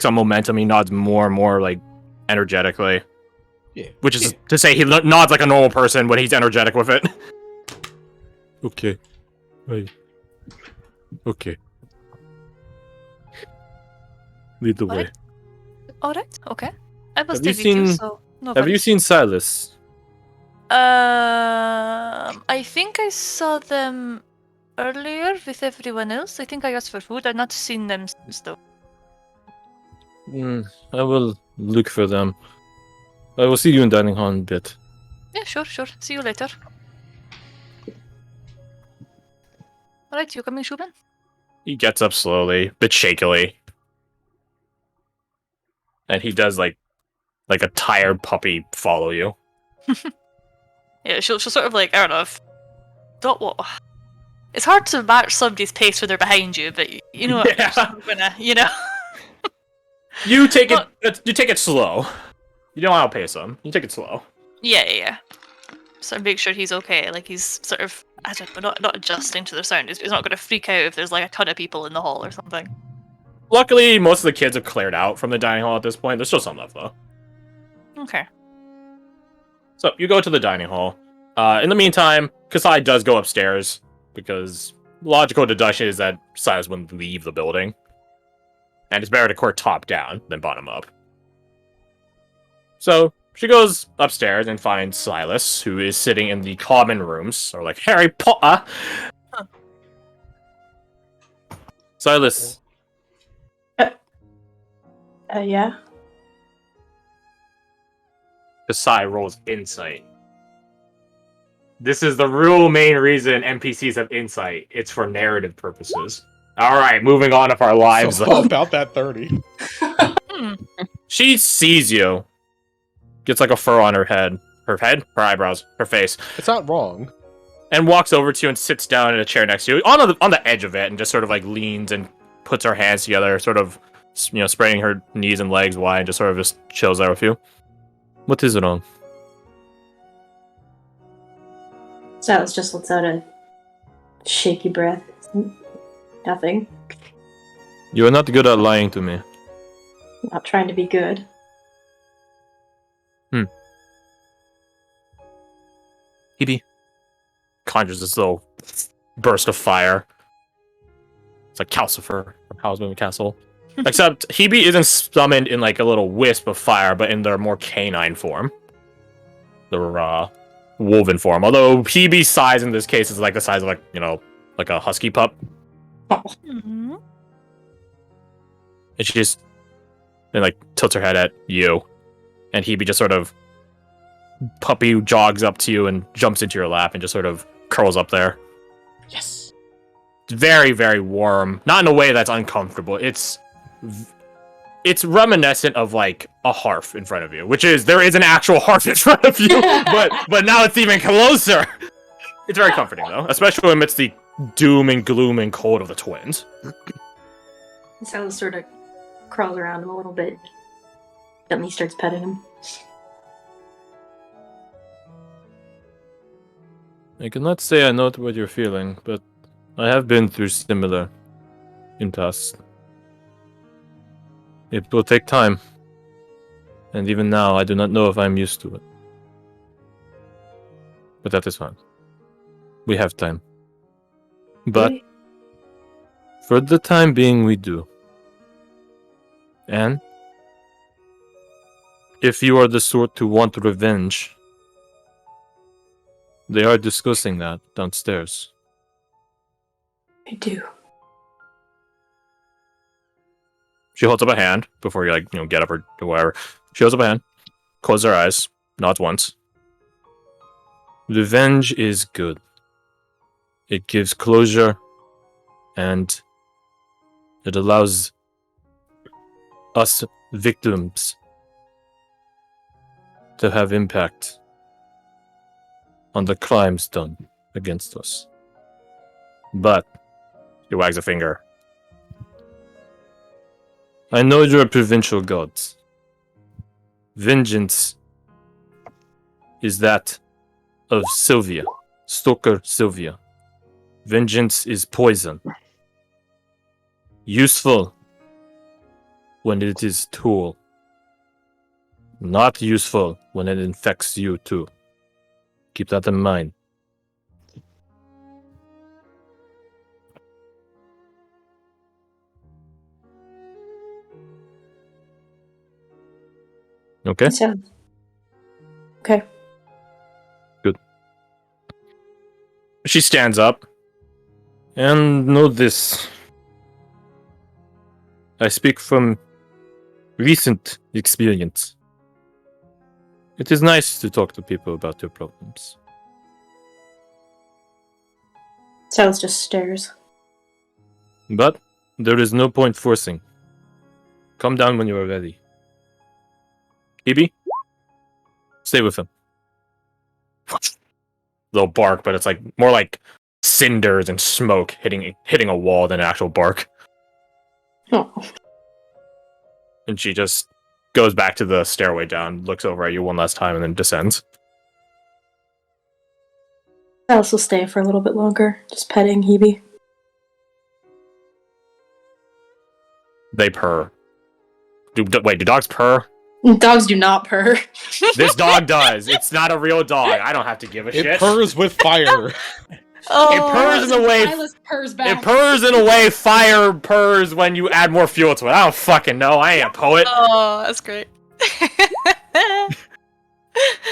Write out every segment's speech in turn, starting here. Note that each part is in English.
some momentum. He nods more and more like energetically. Yeah. Which is to say, he nods like a normal person when he's energetic with it. Okay. Right. Okay. Lead the way. Alright, okay. I will Have you stay with you, seen- so no Have you worries. seen Silas? I think I saw them earlier with everyone else. I think I asked for food. I've not seen them since though. I will look for them. I will see you in dining hall in a bit. Yeah, sure. See you later. Alright, you coming, Shuben? He gets up slowly, a bit shakily. And he does like a tired puppy follow you. Yeah, she'll sort of like, I don't know if... Don't what... It's hard to match somebody's pace when they're behind you, but you know what? Yeah. I'm gonna, you know? You take it slow. You don't outpace him. You take it slow. Yeah. So make sure he's okay. Like he's sort of, I don't know, not adjusting to the sound. He's not going to freak out if there's like a ton of people in the hall or something. Luckily, most of the kids have cleared out from the dining hall at this point. There's still some left, though. Okay. So, you go to the dining hall. In the meantime, Kasai does go upstairs, because logical deduction is that Silas wouldn't leave the building. And it's better to court top down than bottom up. So, she goes upstairs and finds Silas, who is sitting in the common rooms, or like Harry Potter. Huh. Silas. Yeah. Kasai rolls insight. This is the real main reason NPCs have insight. It's for narrative purposes. Alright, moving on with our lives. So about that 30. She sees you. Gets like a fur on her head. Her eyebrows, her face. It's not wrong. And walks over to you and sits down in a chair next to you. On the edge of it and just sort of like leans and puts her hands together, sort of, you know, spreading her knees and legs wide and just sort of just chills there with you. What is it on? Silas just lets out a shaky breath. Nothing. You are not good at lying to me. Not trying to be good. Hebe conjures this little burst of fire. It's like Calcifer from Howl's Moving Castle. Except Hebe isn't summoned in like a little wisp of fire, but in their more canine form. Their woven form. Although Hebe's size in this case is like the size of like, you know, like a husky pup. Mm-hmm. And she just like tilts her head at you. And Hebe just sort of puppy jogs up to you and jumps into your lap and just sort of curls up there. Yes. It's very, very warm. Not in a way that's uncomfortable. It's reminiscent of like a hearth in front of you, which is there is an actual hearth in front of you, but now it's even closer. It's very comforting though, especially amidst the doom and gloom and cold of the twins. Silas sort of crawls around him a little bit. Then he starts petting him. I cannot say I know what you're feeling, but I have been through similar in past. It will take time, and even now I do not know if I'm used to it. But that is fine. We have time. But for the time being, we do. And if you are the sort to want revenge, they are discussing that downstairs. I do. She holds up a hand before you, like, you know, get up or whatever. She holds up a hand, closes her eyes, nods once. Revenge is good. It gives closure, and it allows us victims to have impact on the crimes done against us. But, he wags a finger. I know you're provincial gods. Vengeance is that of Sylvia, Stoker Sylvia. Vengeance is poison. Useful when it is tool. Not useful when it infects you too. Keep that in mind. Okay? So, okay. She stands up. And know this. I speak from recent experience. It is nice to talk to people about your problems. Silas just stares. But there is no point forcing. Come down when you are ready. Hebe? Stay with him. Little bark, but it's like more like cinders and smoke hitting a wall than actual bark. Oh. And she just goes back to the stairway down, looks over at you one last time, and then descends. Silas will stay for a little bit longer, just petting Hebe. They purr. Wait, do dogs purr? Dogs do not purr. This dog does. It's not a real dog. I don't have to give a shit. It purrs with fire. Oh, It purrs in the way. Silas purrs back. It purrs in a way fire purrs when you add more fuel to it. I don't fucking know. I ain't a poet. Oh, that's great.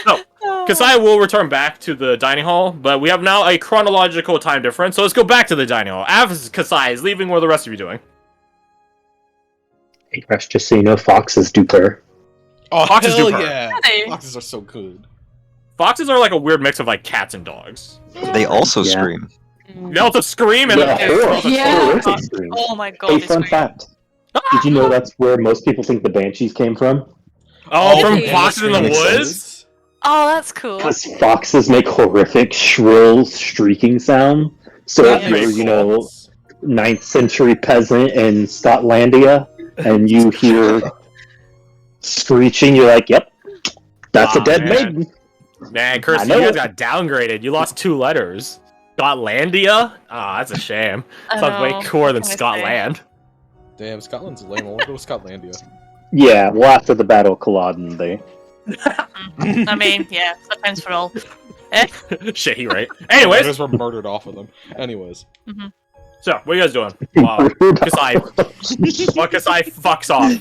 No, Kasai will return back to the dining hall, but we have now a chronological time difference, so let's go back to the dining hall. As Kasai is leaving, what are the rest of you doing? Hey, Crush, just so you know, foxes do purr. Oh, Foxes do hell purr. yeah! Hey. Foxes are so good. Foxes are like a weird mix of like cats and dogs. They also Yeah. scream. They also scream and Yeah, horrible, Yeah. horrific screams. Oh my god. Hey, it's fun great. fact. Did you know that's where most people think the banshees came from? Oh, from Really? foxes in the Makes woods? Oh, that's cool. Because foxes make horrific, shrill, streaking sound. So Yeah, if you're, makes you know, 9th century peasant in Scotlandia, and you hear screeching, you're like, yep, that's Aw, a dead man. maiden. Man, Kirsty, I you know guys it. got downgraded. You lost 2 letters. Scotlandia? Ah, that's a shame. I Sounds way know. cooler than What can I say? Scotland. Damn, Scotland's lame. We'll go with Scotlandia. Yeah, well, after the Battle of Culloden, they... I mean, yeah, sometimes for all. Shit, he right. Anyways, Letters were murdered off of them. Anyways. so, what are you guys doing? Wow. Kasai fucks off.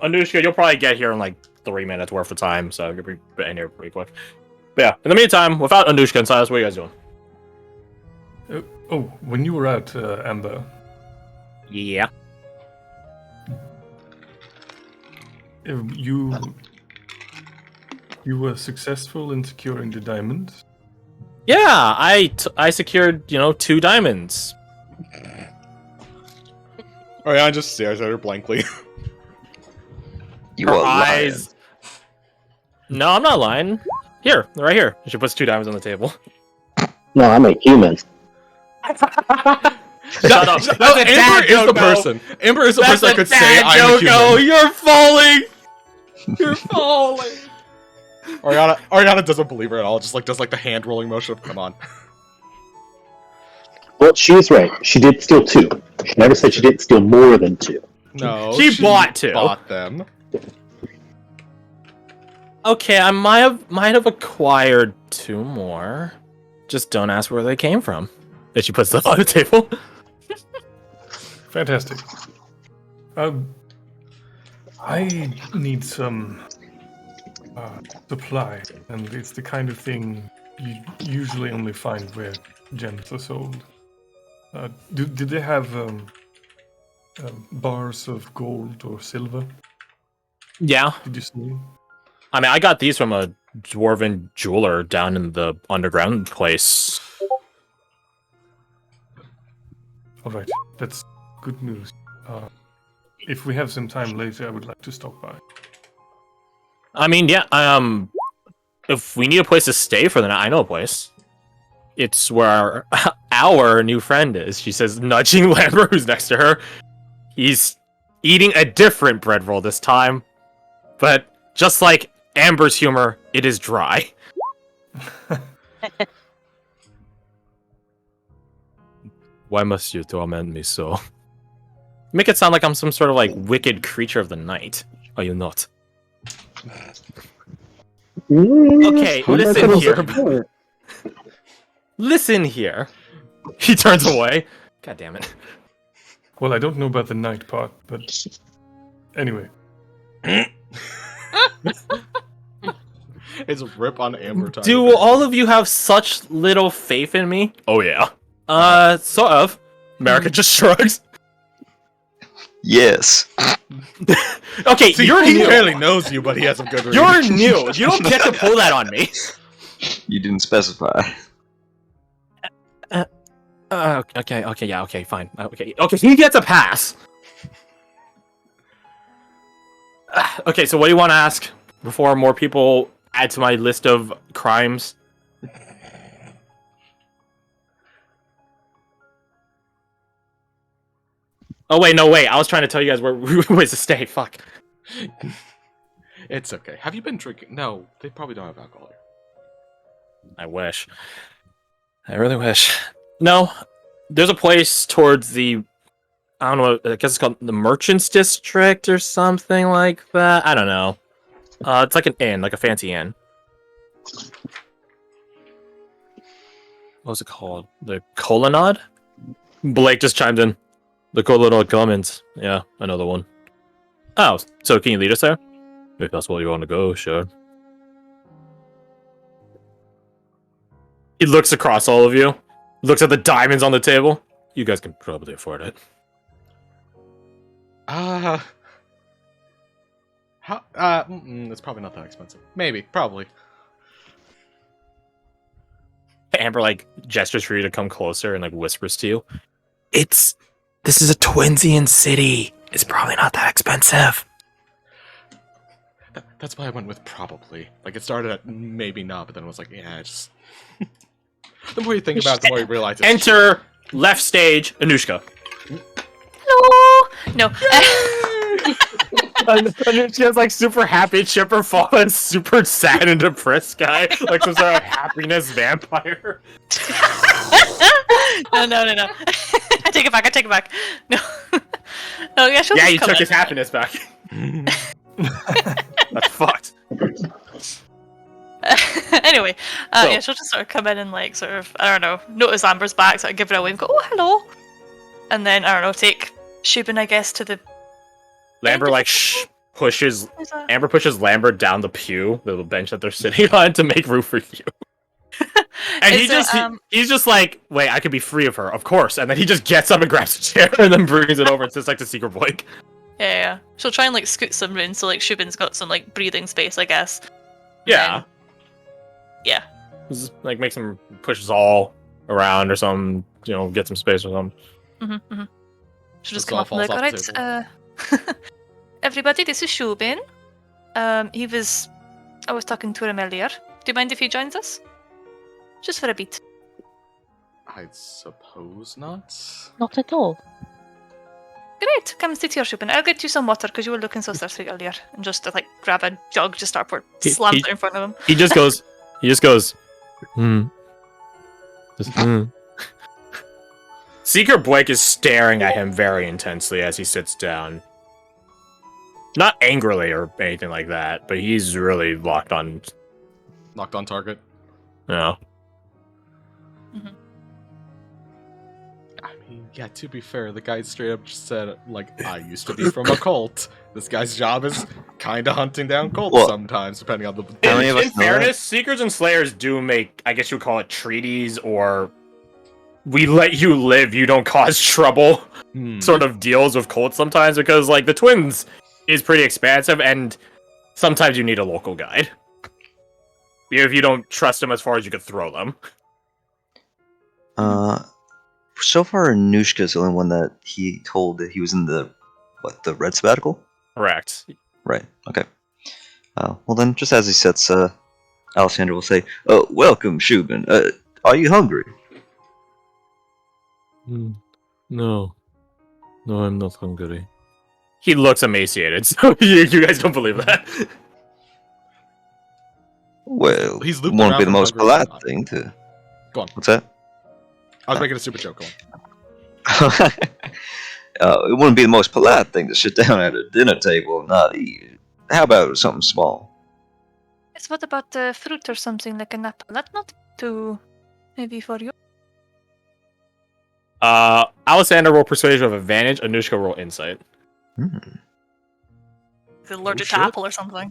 Anushka, you'll probably get here in like 3 minutes worth of time, so you'll be in here pretty quick. But yeah, in the meantime, without Anushka and Silas, what are you guys doing? When you were out, Amber, Yeah. you were successful in securing the diamond. Yeah, I secured, 2 diamonds. Oriana just stares at her blankly. You Her are lying. eyes. No, I'm not lying. Here, right here. She puts 2 diamonds on the table. No, I'm a human. Shut up. No, That's a dad Amber is joke, the though. person. Amber is the That's person that a could say, dad I'm a joke, oh, human. you're falling. You're falling. Oriana doesn't believe her at all. Just like does like the hand rolling motion of, come on. Well, she was right. She did steal 2. She never said she didn't steal more than 2. No, She bought 2. Bought them. Okay, I might have acquired 2 more. Just don't ask where they came from. And she puts them on the table. Fantastic. I need some supply, and it's the kind of thing you usually only find where gems are sold. Did they have bars of gold or silver? Yeah. Did you see? I mean, I got these from a dwarven jeweler down in the underground place. All right, that's good news. If we have some time later, I would like to stop by. I mean, yeah, if we need a place to stay for the night, I know a place. It's where our new friend is, she says, nudging Lambert, who's next to her. He's eating a different bread roll this time. But just like Amber's humor, it is dry. Why must you torment me so? Make it sound like I'm some sort of like wicked creature of the night. Are you not? Okay, listen here. Listen here. He turns away. God damn it. Well, I don't know about the night part, but anyway. It's rip on Amber time. Do all of you have such little faith in me? Oh yeah. Sort of. America just shrugs. Yes. Okay, See, you're he new. barely knows you, but he has some good reason. You're new. You don't get to pull that on me. You didn't specify. Okay, yeah, okay, fine. Okay, he gets a pass. Okay, so what do you want to ask before more people add to my list of crimes? Oh wait, no, wait. I was trying to tell you guys where ways to stay. Fuck. It's okay. Have you been drinking? No, they probably don't have alcohol here. I wish. I really wish. No, there's a place towards the, I don't know, I guess it's called the Merchants District or something like that. I don't know. It's like an inn, like a fancy inn. What was it called? The Colonnade? Blake just chimed in. The Colonnade Commons. Yeah, I know the one. Oh, so can you lead us there? If that's where you want to go, sure. He looks across all of you. Looks at the diamonds on the table. You guys can probably afford it. It's probably not that expensive. Maybe, probably. Amber like gestures for you to come closer and like whispers to you. This is a Twinsian city. It's probably not that expensive. That's why I went with probably. Like, it started at maybe not, but then it was like, yeah, just... The more you think about it, the more you realize it's Enter left stage Anushka. Hello. No. Anushka's like super happy, chipper fallen, super sad and depressed guy, like some sort of happiness vampire. No. I take it back. No. No, yeah, she'll Yeah, just you come took in. his happiness back. That's fucked. Anyway, So- yeah, she'll just sort of come in and like sort of, I don't know, notice Amber's back, sort of give her a wave, go, oh, hello. And then, I don't know, take Shubin, I guess, to the... Lambert like pushes There's a- Amber pushes Lambert down the pew, the little bench that they're sitting on, to make room for you. And he's just like, wait, I could be free of her, of course. And then he just gets up and grabs a chair and then brings it over and sits like the secret Blake. Yeah. She'll try and like scoot some room so like Shubin's got some like breathing space, I guess. Yeah. Yeah. Just, like makes him push all around or something, you know, get some space or something. She'll just This come all up and be like, falls off alright, the everybody, this is Shubin. I was talking to him earlier. Do you mind if he joins us? Just for a bit. I suppose not. Not at all. Great, come sit here, Shubin. I'll get you some water because you were looking so thirsty earlier. And just like grab a jug, just start pour, slams it in front of him. He just goes, Just, Secret Blake is staring at him very intensely as he sits down. Not angrily or anything like that, but he's really locked on. Locked on target. No. I mean, yeah, to be fair, the guy straight up just said, like, I used to be from a cult. This guy's job is kind of hunting down cults Well, sometimes, depending on the... How many of us In know that? fairness, Seekers and Slayers do make, I guess you would call it treaties, or we let you live, you don't cause trouble sort of deals with cults sometimes, because, like, the Twins is pretty expansive, and sometimes you need a local guide. If you don't trust them as far as you could throw them. So far, Anushka's the only one that he told that he was in the red sabbatical? Correct. Right, okay. Well then, just as he sits, Alessandra will say, welcome, Shubin. Are you hungry? No, I'm not hungry. He looks emaciated, so you guys don't believe that. Well, He's looped won't around be the from most hungry. polite thing to... Go on. What's that? I was making a stupid joke. Go on. It wouldn't be the most polite thing to sit down at a dinner table and not eat. How about something small? Yes, what about fruit or something like an apple? That's not too heavy for you. Alexander roll persuasion with advantage. Anushka roll insight. Is it allergic to shit. apple or something?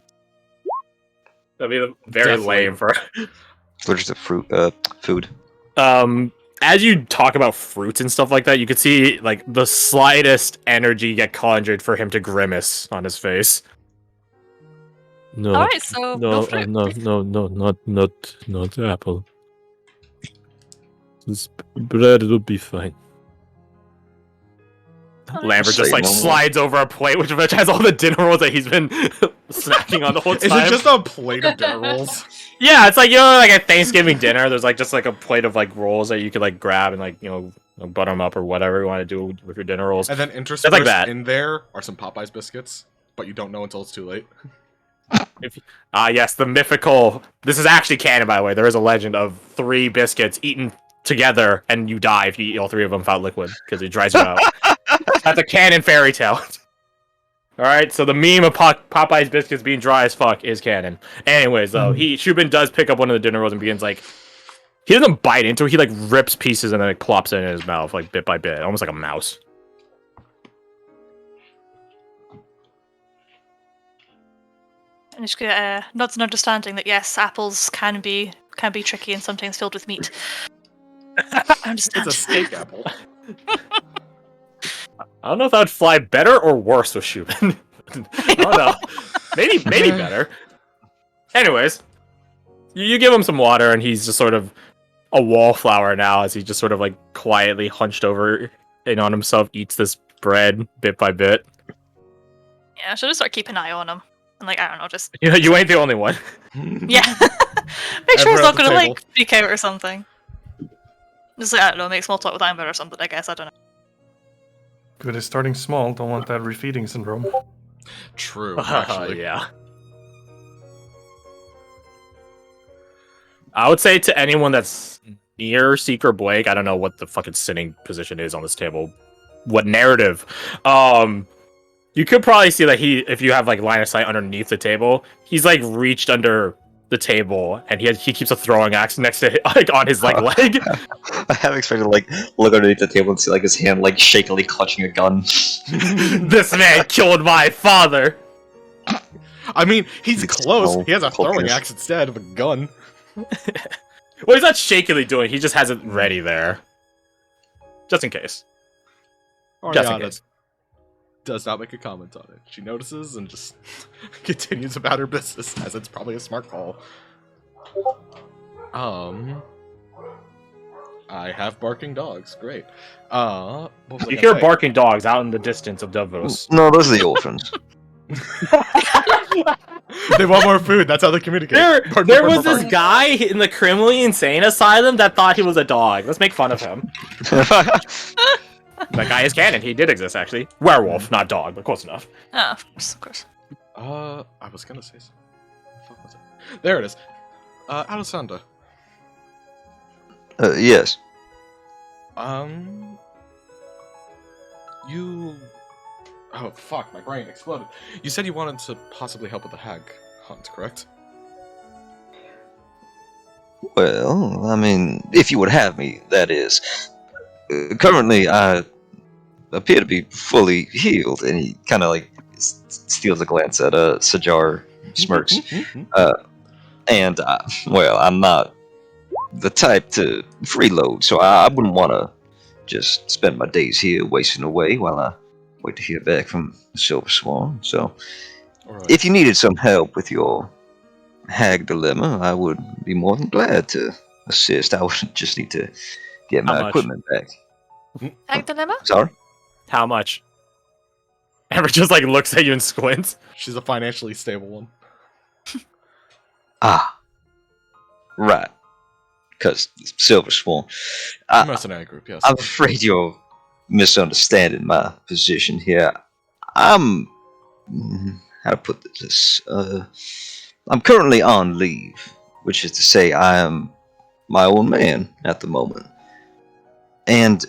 That'd be very Definitely. lame for. Allergic to food. As you talk about fruits and stuff like that, you could see like the slightest energy get conjured for him to grimace on his face. No, Alright, so no fruit. not apple. This bread will be fine. Lambert just Say like no more. slides over a plate which has all the dinner rolls that he's been snacking on the whole Is time. it just a plate of dinner rolls? Yeah, it's like, you know, like a Thanksgiving dinner. There's like just like a plate of like rolls that you could like grab and like, you know, butter them up or whatever you want to do with your dinner rolls. And then interspersed like that. in there are some Popeyes biscuits, but you don't know until it's too late. Yes, the mythical. This is actually canon, by the way. There is a legend of 3 biscuits eaten together, and you die if you eat all 3 of them without liquid because it dries you out. That's a canon fairy tale. All right, so the meme of Popeye's biscuits being dry as fuck is canon. Anyways, though, Shubin does pick up one of the dinner rolls and begins like. He doesn't bite into it. He like rips pieces and then it plops it in his mouth like bit by bit, almost like a mouse. And just nods an understanding that yes, apples can be tricky and sometimes filled with meat. I understand. It's a steak apple. I don't know if that would fly better or worse with Shubin. I don't know. Maybe better. Anyways, you give him some water and he's just sort of a wallflower now as he just sort of like quietly hunched over and on himself eats this bread bit by bit. Yeah, I should just start keeping an eye on him. And like, I don't know, just You ain't the only one. yeah. Make sure Everyone he's at not the gonna table. like freak out or something. Just like, I don't know, make small talk with Amber or something, I guess, I don't know. Good at starting small, don't want that refeeding syndrome. True, actually. Yeah. I would say to anyone that's near Seeker Blake, I don't know what the fucking sitting position is on this table. What narrative? You could probably see that if you have like line of sight underneath the table, he's like reached under the table and he keeps a throwing axe next to like on his like leg. I have expected to like look underneath the table and see like his hand like shakily clutching a gun. This man killed my father. I mean, he's It's close. so He has a throwing hopeless. axe instead of a gun. Well, he's not shakily doing it, he just has it ready there. Just in case. Just in Ariana case. does not make a comment on it. She notices and just continues about her business, as it's probably a smart call. I have barking dogs. Great. What was I You gonna hear say? barking dogs out in the distance of Davos. No, those are the orphans. They want more food. That's how they communicate. There was this guy in the criminally insane asylum that thought he was a dog. Let's make fun of him. That guy is canon. He did exist, actually. Werewolf, not dog, but close enough. Ah, of course, of course. I was gonna say something. What the fuck was it? There it is. Alessandra. Yes. You... Oh, fuck, my brain exploded. You said you wanted to possibly help with the hag hunt, correct? Well, I mean, if you would have me, that is. Currently, I appear to be fully healed, and he kind of like steals a glance at Sajar, smirks, and well, I'm not the type to freeload, so I wouldn't want to just spend my days here wasting away while I wait to hear back from the Silver Swan. So, Alright. if you needed some help with your hag dilemma, I would be more than glad to assist. I would just need to get How my much? equipment back. Hag dilemma? Sorry? How much? Amber just like looks at you and squints. She's a financially stable one. Ah. Right. Because Silver Swan. I- Mercenary group, yes. I'm afraid you're misunderstanding my position here. I'm... How to put this? I'm currently on leave, which is to say I am my own man at the moment. And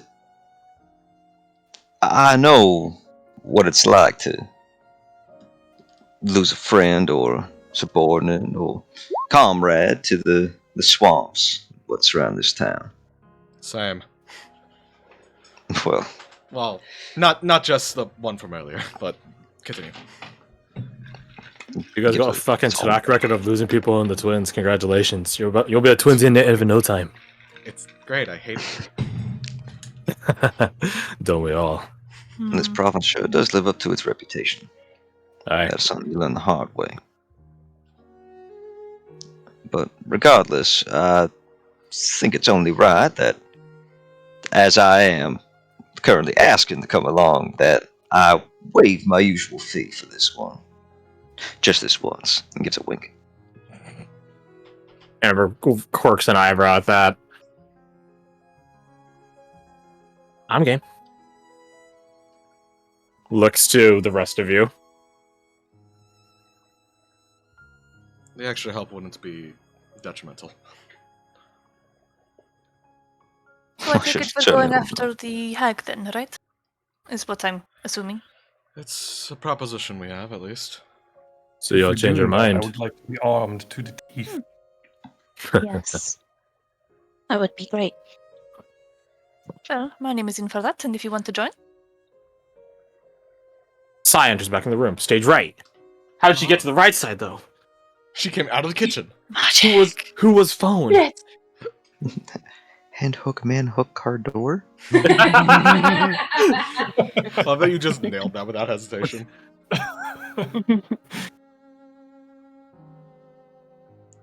I know what it's like to lose a friend or subordinate or comrade to the swamps what surround this town. Same. Well, Well, not just the one from earlier, but continue. You guys got a fucking track record of losing people in the twins. Congratulations. You'll be a twins in no time. It's great. I hate it. Don't we all? this province sure does live up to its reputation. Alright. That's something you learn the hard way. But regardless, I think it's only right that, as I am currently asking to come along, that I waive my usual fee for this one. Just this once, and gives a wink. Amber quirks an eyebrow at that. I'm game. Looks to the rest of you. The extra help wouldn't be detrimental. So I Oh, think shit, it was certainly going will. after the hag then, right? Is what I'm assuming. It's a proposition we have, at least. So you'll If we're change your doing that, mind. I would like to be armed to the teeth. Yes. That would be great. Well, my name is in for that, and if you want to join. Sai enters back in the room. Stage right. How did she get to the right side though? She came out of the kitchen. Magic! Who was phone? Yes. Hand hook, man hook, car door. I love that you just nailed that without hesitation.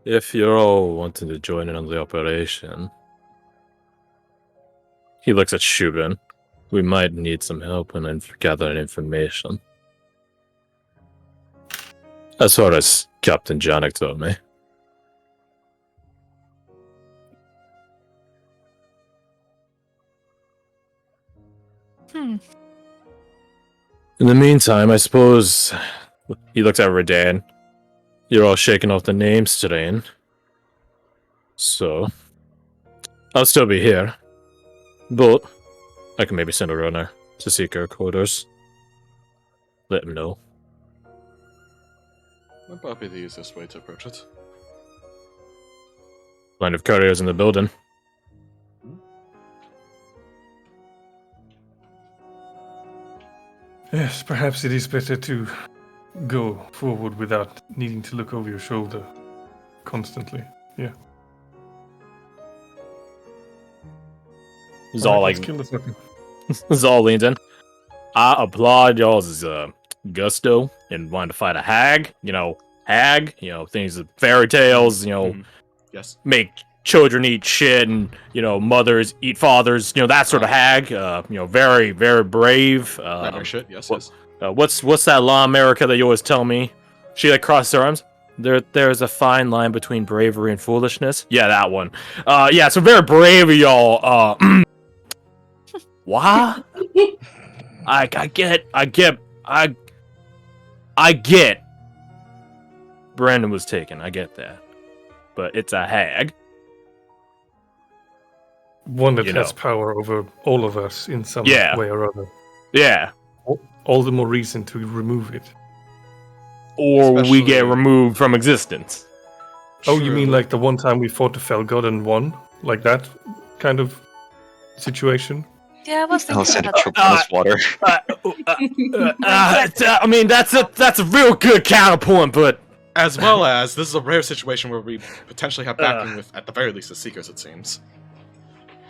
If you're all wanting to join in on the operation, he looks at Shubin. We might need some help in gathering information. As far as Captain Janik told me. Hmm. In the meantime, I suppose he looks at Redan. You're all shaking off the names today. So I'll still be here. But I can maybe send a runner to seek our quarters. Let him know. That might be the easiest way to approach it. Line of couriers in the building. Yes, perhaps it is better to go forward without needing to look over your shoulder constantly. Yeah. He's Alright, all let's like, kill this weapon. he's all leaned in. I applaud y'all's gusto in wanting to fight a hag. Things of fairy tales. Yes. Make children eat shit, and mothers eat fathers. That sort of hag. Very, very brave. Nightmare shit. Yes. what- Yes. What's that law, America, that you always tell me? She crosses her arms. There's a fine line between bravery and foolishness. Yeah, that one. Yeah, so very brave of y'all. Why? I get. Brandon was taken. I get that, but it's a hag. One that You has know. power over all of us in some Yeah. way or other. Yeah, All the more reason to remove it. or we get Especially- removed from existence. Oh, you mean True. like the one time we fought the Felgod and won? Like that kind of situation? Yeah, I was thinking Alexander about choked on his water. I mean, that's a real good counterpoint, but As well as this is a rare situation where we potentially have backing with, at the very least, the Seekers. It seems.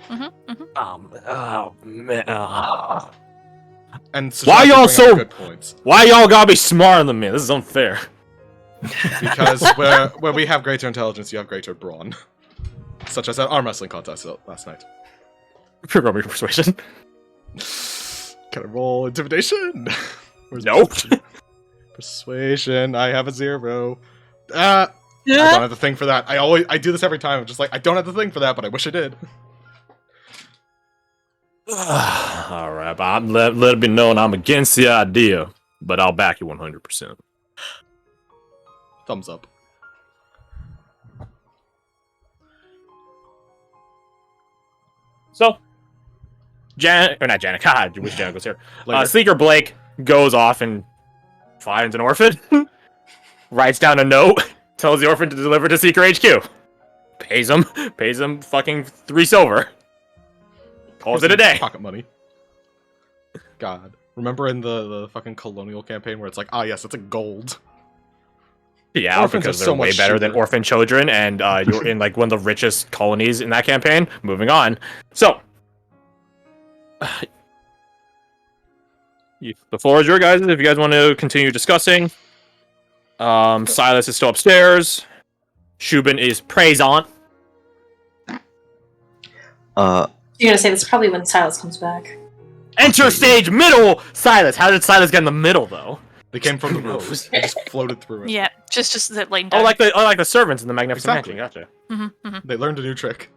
oh man, And Why Sajati y'all bring up so- good points? why y'all gotta be smarter than me? This is unfair. Because where we have greater intelligence, you have greater brawn. Such as at arm wrestling contest last night. Roll me persuasion. Can I roll intimidation? Where's Nope. Persuasion. I have a 0. I don't have the thing for that. I do this every time. I'm just like, I don't have the thing for that, but I wish I did. All right, but let it be known I'm against the idea, but I'll back you 100%. Thumbs up. So, Janet, or not Janet, God, I wish Janet was here. Later. Sleeker Blake goes off and finds an orphan, writes down a note, tells the orphan to deliver to Seeker HQ. Pays him fucking 3 silver. Calls it a day. Pocket money. God. Remember in the fucking colonial campaign where it's like, yes, it's a gold. Yeah, Orphans because are they're so way much better than cheaper. orphan children, and you're in like one of the richest colonies in that campaign. Moving on. So, the floor is your guys' if you guys want to continue discussing. Silas is still upstairs. Shubin is présent. You're gonna say that's probably when Silas comes back. Enter stage middle! Silas! How did Silas get in the middle, though? They came from the rose. They just floated through it. Yeah, just zip line Oh, down. like the servants in the Magnificent Exactly. Mansion. Gotcha. Mhm, mhm. They learned a new trick.